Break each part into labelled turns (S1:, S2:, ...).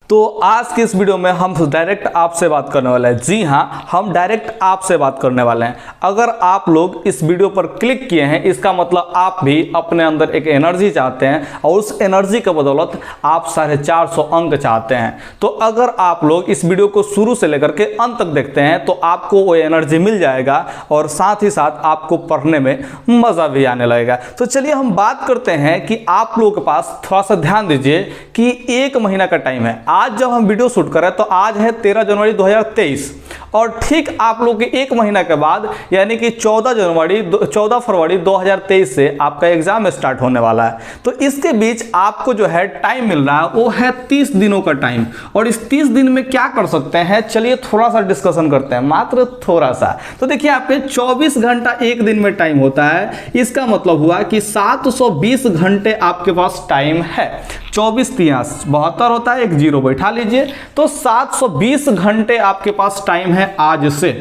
S1: तो आज की इस वीडियो में हम डायरेक्ट आपसे बात करने वाले हैं। जी हाँ, हम डायरेक्ट आपसे बात करने वाले हैं। अगर आप लोग इस वीडियो पर क्लिक किए हैं, इसका मतलब आप भी अपने अंदर एक एनर्जी चाहते हैं और उस एनर्जी के बदौलत आप 450 अंक चाहते हैं। तो अगर आप लोग इस वीडियो को शुरू से लेकर के अंत तक देखते हैं तो आपको वो एनर्जी मिल जाएगा और साथ ही साथ आपको पढ़ने में मज़ा भी आने लगेगा। तो चलिए हम बात करते हैं कि आप लोगों के पास थोड़ा सा ध्यान दीजिए कि 1 महीना का टाइम है। आज जब हम वीडियो शूट कर रहे हैं तो आज है 13 जनवरी 2023 और ठीक आप लोग के 1 महीना के बाद यानी कि 14 फरवरी 2023 से आपका एग्जाम स्टार्ट होने वाला है। तो इसके बीच आपको जो है टाइम मिल रहा है वो है 30 दिनों का टाइम। और इस 30 दिन में क्या कर सकते हैं, चलिए थोड़ा सा डिस्कशन करते हैं, मात्र थोड़ा सा। तो देखिए आपके 24 घंटा एक दिन में टाइम होता है, इसका मतलब हुआ कि 720 घंटे आपके पास टाइम है। 24 3 72 होता है, एक जीरो बैठा लीजिए, तो 720 घंटे आपके पास टाइम है आज से।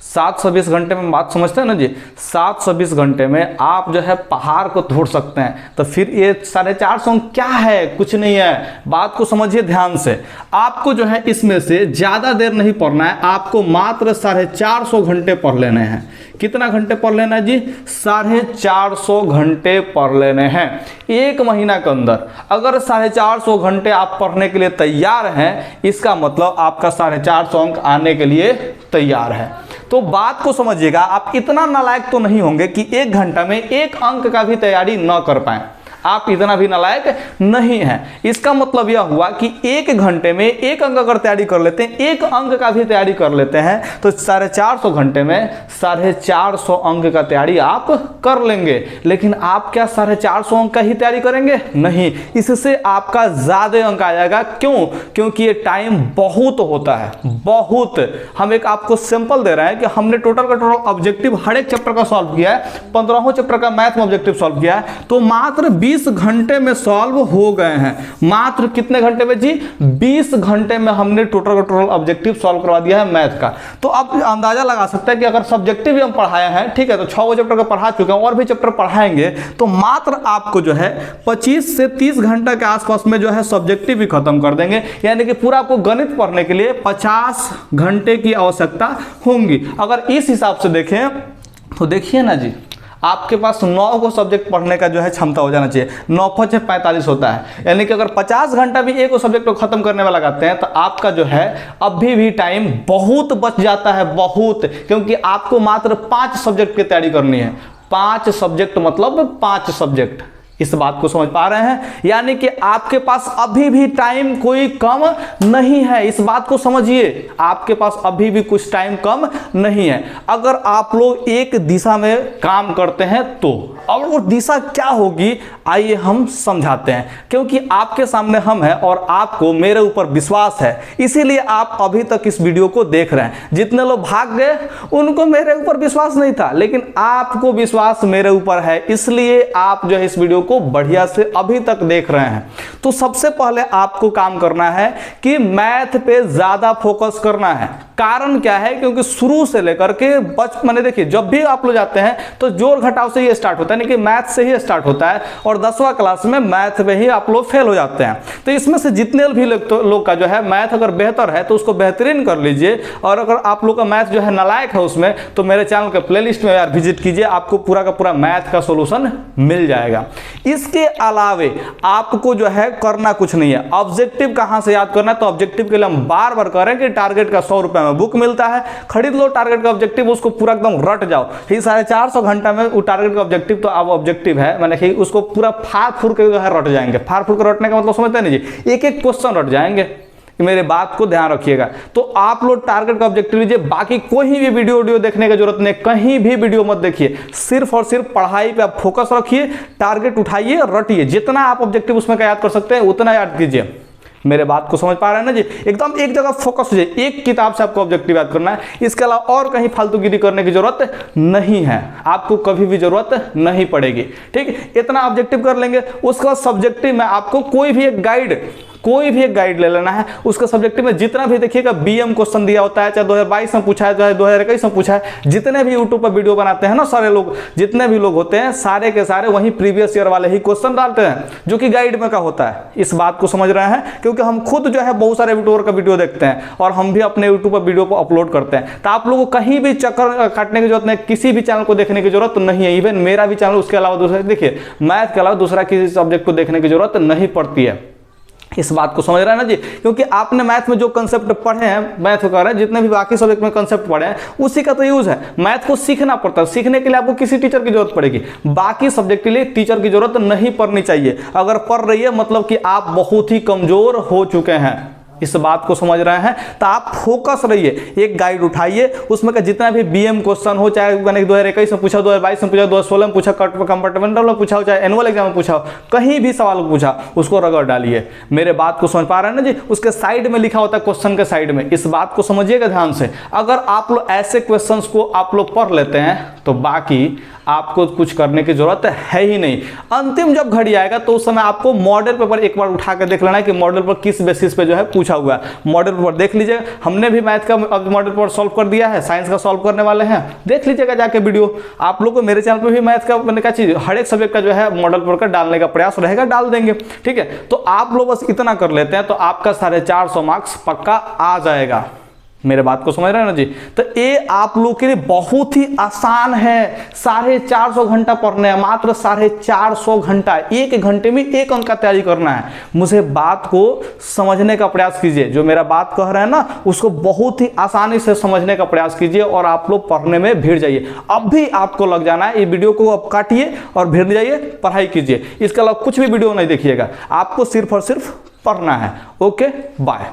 S1: 720 घंटे में बात समझते हैं ना जी, 720 घंटे में आप जो है पहाड़ को तोड़ सकते हैं। तो फिर ये 450 क्या है, कुछ नहीं है, बात को समझिए ध्यान से। आपको जो है इसमें से ज़्यादा देर नहीं पढ़ना है, आपको मात्र 450 घंटे पढ़ लेने हैं। कितना घंटे पढ़ लेना है जी, 450 घंटे पढ़ लेने हैं 1 महीना के अंदर। अगर 450 घंटे आप पढ़ने के लिए तैयार हैं, इसका मतलब आपका 450 अंक आने के लिए तैयार है। तो बात को समझिएगा, आप इतना नालायक तो नहीं होंगे कि 1 घंटा में 1 अंक का भी तैयारी न कर पाएं। आप इतना भी नालायक नहीं हैं। इसका मतलब यह हुआ कि 1 घंटे में 1 अंक अगर तैयारी कर लेते हैं, 1 अंक का भी तैयारी कर लेते हैं, तो 450 घंटे में 450 अंक का तैयारी आप कर लेंगे। लेकिन आप क्या 450 अंक का ही तैयारी करेंगे? नहीं, इससे आपका ज़्यादा अंक आ जाएगा। क्यों? क्योंकि ये टाइम बहुत होता है, बहुत। हम एक आपको सैंपल दे रहे हैं कि हमने टोटल का टोटल ऑब्जेक्टिव हर एक चैप्टर का सॉल्व किया है, 15वां चैप्टर का मैथ में ऑब्जेक्टिव सॉल्व किया है, तो मात्र 20 घंटे में सॉल्व हो गए हैं। मात्र कितने घंटे में जी? 20 घंटे में हमने टोटल ऑब्जेक्टिव सॉल्व करवा दिया है मैथ का। तो अब अंदाजा लगा सकते हैं कि अगर सब्जेक्टिव भी हम पढ़ाए हैं, ठीक है, तो 6 चैप्टर का पढ़ा चुके हैं और भी चैप्टर पढ़ाएंगे, तो मात्र आपको जो है 25 से 30 घंटा के आसपास में जो है सब्जेक्टिव भी खत्म कर देंगे। यानी कि पूरा आपको गणित पढ़ने के लिए 50 घंटे की आवश्यकता होगी। अगर इस हिसाब से देखें तो देखिए ना जी, आपके पास 9 को सब्जेक्ट पढ़ने का जो है क्षमता हो जाना चाहिए। 9 × 5 = 45 होता है। यानी कि अगर 50 घंटा भी एक सब्जेक्ट को खत्म करने में लगाते हैं तो आपका जो है अभी भी टाइम बहुत बच जाता है, बहुत। क्योंकि आपको मात्र 5 सब्जेक्ट की तैयारी करनी है। 5 सब्जेक्ट मतलब 5 सब्जेक्ट। इस बात को समझ पा रहे हैं? यानी कि आपके पास अभी भी टाइम कोई कम नहीं है। इस बात को समझिए, आपके पास अभी भी कुछ टाइम कम नहीं है। अगर आप लोग एक दिशा में काम करते हैं तो, और वो दिशा क्या होगी आइए हम समझाते हैं। क्योंकि आपके सामने हम हैं और आपको मेरे ऊपर विश्वास है, इसीलिए आप अभी तक इस वीडियो को देख रहे हैं। जितने लोग भाग गए उनको मेरे ऊपर विश्वास नहीं था, लेकिन आपको विश्वास मेरे ऊपर है, इसलिए आप जो है इस वीडियो को बढ़िया से अभी तक देख रहे हैं। तो सबसे पहले आपको काम करना है कि मैथ पे ज्यादा फोकस करना है। कारण क्या है? क्योंकि शुरू से लेकर के मैंने देखिए, जब भी आप लोग जाते हैं तो जोड़ घटाव से ही स्टार्ट होता है, यानी कि मैथ से ही स्टार्ट होता है, और 10वां क्लास में मैथ में ही आप लोग फेल हो जाते हैं। तो इसमें से जितने भी लोग का जो है मैथ अगर बेहतर है तो उसको बेहतरीन कर लीजिए, और अगर आप लोग का मैथ जो है नालायक है उसमें, तो मेरे चैनल के प्लेलिस्ट में यार विजिट कीजिए, आपको पूरा का पूरा मैथ का सोल्यूशन मिल जाएगा। इसके अलावे आपको जो है करना कुछ नहीं है। ऑब्जेक्टिव कहां से याद करना है? तो ऑब्जेक्टिव के लिए हम बार बार कह रहे हैं कि टारगेट का 100 रुपए में बुक मिलता है, खरीद लो टारगेट का ऑब्जेक्टिव, उसको पूरा एकदम रट जाओ। ये 450 घंटा में वो टारगेट का ऑब्जेक्टिव तो अब ऑब्जेक्टिव है, मैंने उसको पूरा फाड़ फूड़ के जो है रट जाएंगे। फाड़ फूड़ के रटने का मतलब समझते नहीं जी, एक एक क्वेश्चन रट जाएंगे। मेरे बात को ध्यान रखिएगा। तो आप लोग टारगेट का ऑब्जेक्टिव लीजिए, बाकी कोई भी वीडियो देखने की जरूरत नहीं, कहीं भी वीडियो मत देखिए, सिर्फ और सिर्फ पढ़ाई पे आप फोकस रखिए, टारगेट उठाइए, रटिए। जितना आप ऑब्जेक्टिव उसमें का याद कर सकते हैं उतना याद कीजिए। मेरे बात को समझ पा रहे हैं ना जी? एकदम एक जगह फोकस हो जाए, एक किताब से आपको ऑब्जेक्टिव याद करना है, इसके अलावा और कहीं फालतूगिरी करने की जरूरत नहीं है, आपको कभी भी जरूरत नहीं पड़ेगी। ठीक, इतना ऑब्जेक्टिव कर लेंगे। उसके बाद सब्जेक्टिव में आपको कोई भी एक गाइड कोई भी एक गाइड ले लेना है, उसके सब्जेक्टिव में जितना भी देखिएगा बीएम क्वेश्चन दिया होता है, चाहे 2022 में पूछा है, चाहे 2021 में पूछा है, जितने भी यूट्यूब पर वीडियो बनाते हैं ना सारे लोग, जितने भी लोग होते हैं सारे के सारे वही प्रीवियस ईयर वाले ही क्वेश्चन डालते हैं जो कि गाइड में का होता है। इस बात को समझ रहे हैं, क्योंकि हम खुद जो है बहुत सारे यूट्यूबर का वीडियो देखते हैं और हम भी अपने यूट्यूब पर वीडियो को अपलोड करते हैं। तो आप लोगों को कहीं भी चक्कर काटने की जरूरत नहीं, किसी भी चैनल को देखने की जरूरत नहीं है। इवन मेरा भी चैनल, उसके अलावा दूसरा, देखिए मैथ के अलावा दूसरा किसी सब्जेक्ट को देखने की जरूरत नहीं पड़ती है। इस बात को समझ रहे हैं ना जी, क्योंकि आपने मैथ में जो कंसेप्ट पढ़े हैं, मैथ कर रहे हैं, जितने भी बाकी सब्जेक्ट में कंसेप्ट पढ़े हैं उसी का तो यूज है। मैथ को सीखना पड़ता है, सीखने के लिए आपको किसी टीचर की जरूरत पड़ेगी, बाकी सब्जेक्ट के लिए टीचर की जरूरत नहीं पड़नी चाहिए। अगर पढ़ रही है मतलब कि आप बहुत ही कमजोर हो चुके हैं। इस बात को समझ रहे हैं, तो आप फोकस रहिए, एक गाइड उठाइए, उसमें का जितना भी बीएम क्वेश्चन हो, चाहे मैंने 2021 में पूछा, 2022 में पूछा, 2016 में पूछा, कंपार्टमेंटल में पूछा हो, चाहे एनुअल एग्जाम में पूछा हो, कहीं भी सवाल पूछा उसको रगड़ डालिए। मेरे बात को समझ पा रहे हैं ना जी, उसके साइड में लिखा होता है क्वेश्चन के साइड में, इस बात को समझिएगा ध्यान से। अगर आप लोग ऐसे क्वेश्चंस को आप लोग पढ़ लेते हैं तो बाकी आपको कुछ करने की जरूरत है ही नहीं। अंतिम जब घड़ी आएगा तो उस समय आपको मॉडल पेपर एक बार उठा कर देख लेना है कि मॉडल पर किस बेसिस पे जो है पूछा हुआ है। मॉडल पेपर देख लीजिएगा, हमने भी मैथ का मॉडल पेपर सॉल्व कर दिया है, साइंस का सॉल्व करने वाले हैं, देख लीजिएगा जाके वीडियो। आप लोग को मेरे चैनल पे भी मैथ का मैंने क्या चीज हर एक सब्जेक्ट का जो है मॉडल पेपर का डालने का प्रयास रहेगा, डाल देंगे, ठीक है। तो आप लोग बस इतना कर लेते हैं तो आपका 450 मार्क्स पक्का आ जाएगा। मेरे बात को समझ रहे हैं ना जी। तो ये आप लोग के लिए बहुत ही आसान है। 450 घंटा पढ़ना है, मात्र 450 घंटा, एक घंटे में एक अंक का तैयारी करना है। मुझे बात को समझने का प्रयास कीजिए, जो मेरा बात कह रहे हैं ना उसको बहुत ही आसानी से समझने का प्रयास कीजिए और आप लोग पढ़ने में भिड़ जाइए। अब भी आपको लग जाना है, ये वीडियो को अब काटिए और भिड़ जाइए, पढ़ाई कीजिए। इसके अलावा कुछ भी वीडियो नहीं देखिएगा, आपको सिर्फ और सिर्फ पढ़ना है। Okay, bye.